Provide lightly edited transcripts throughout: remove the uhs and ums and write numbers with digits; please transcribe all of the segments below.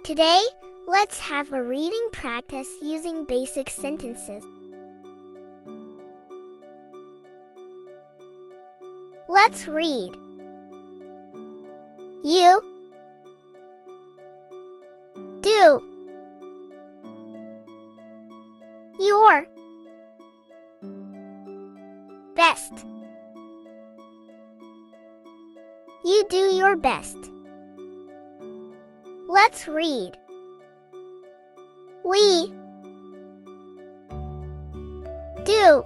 Today, let's have a reading practice using basic sentences. Let's read. You do your best. You do your best. Let's read. We do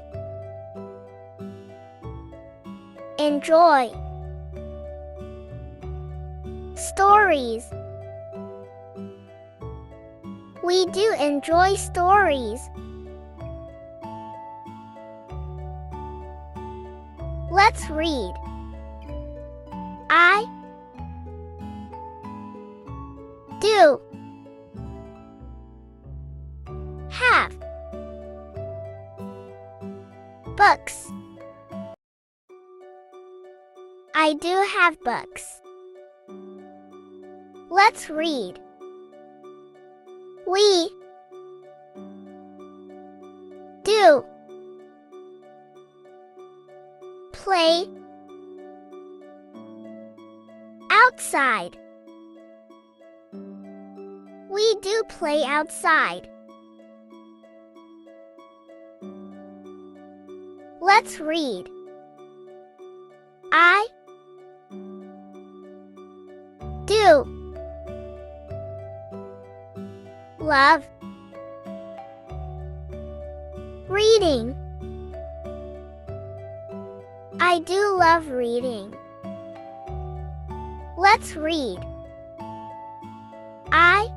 enjoy stories. We do enjoy stories. Let's read. I do have books. I do have books. Let's read. We do play outside. We do play outside. Let's read. I do love reading. I do love reading. Let's read. I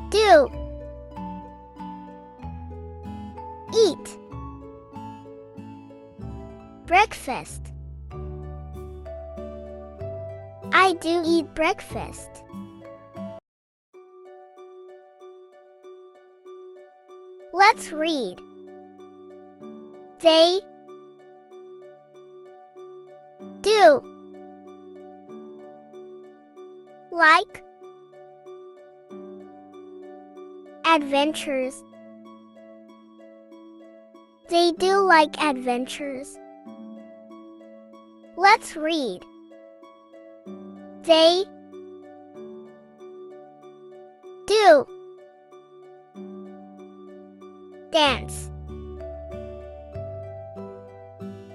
do eat breakfast. I do eat breakfast. Let's read. They do like adventures. They do like adventures. Let's read. They do dance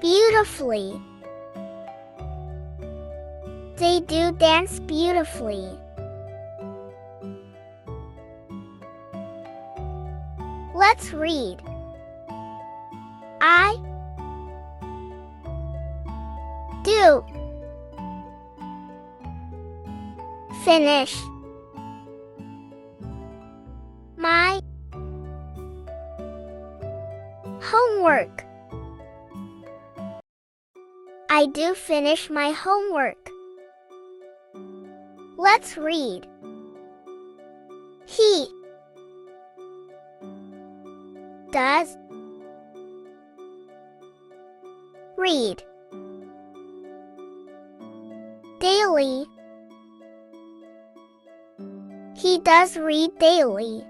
beautifully. They do dance beautifully. Let's read. I do finish my homework. I do finish my homework. Let's read. He does read daily. He does read daily.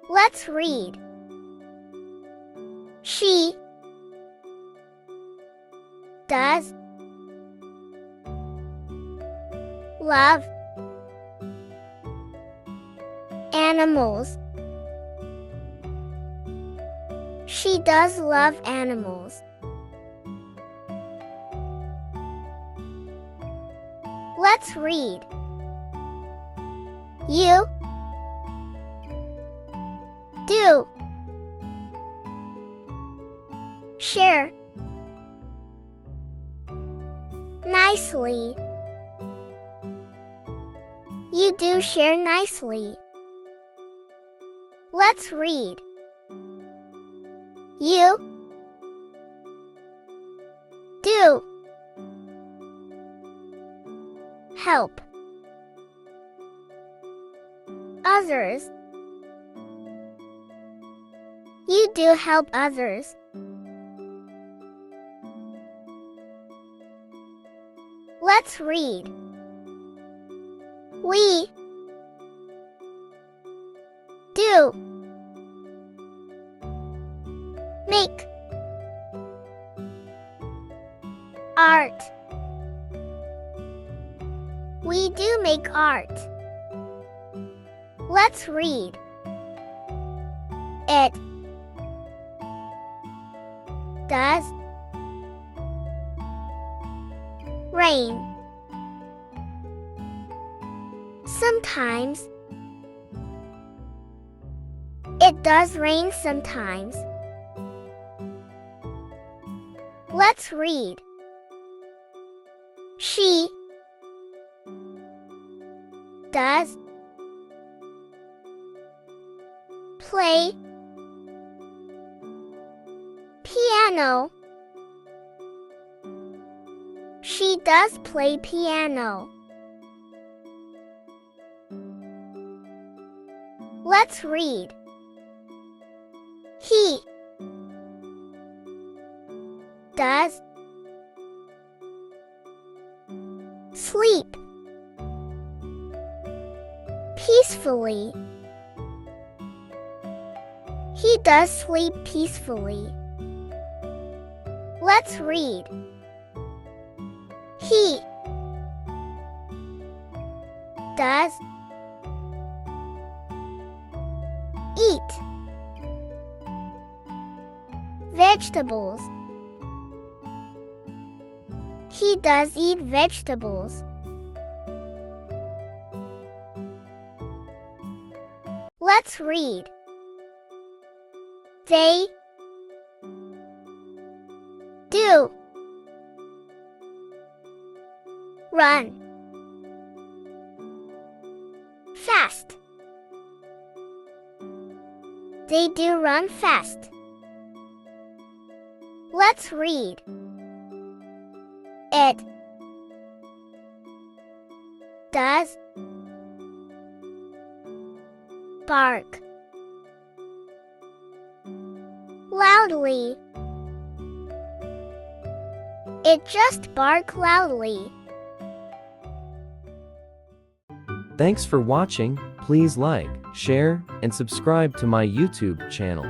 Let's read. She does love animals. She does love animals. Let's read. You do share nicely. You do share nicely. Let's read. You do help others. You do help others. Let's read. We do make art. We do make art. Let's read. It does rain. Sometimes. It does rain sometimes. Let's read. She does play piano. She does play piano. Let's read. He does sleep peacefully. He does sleep peacefully. Let's read. He does eat vegetables. He does eat vegetables. Let's read. They do run fast. They do run fast. Let's read. It does bark loudly. It just barks loudly. Thanks for watching. Please like, share, and subscribe to my YouTube channel.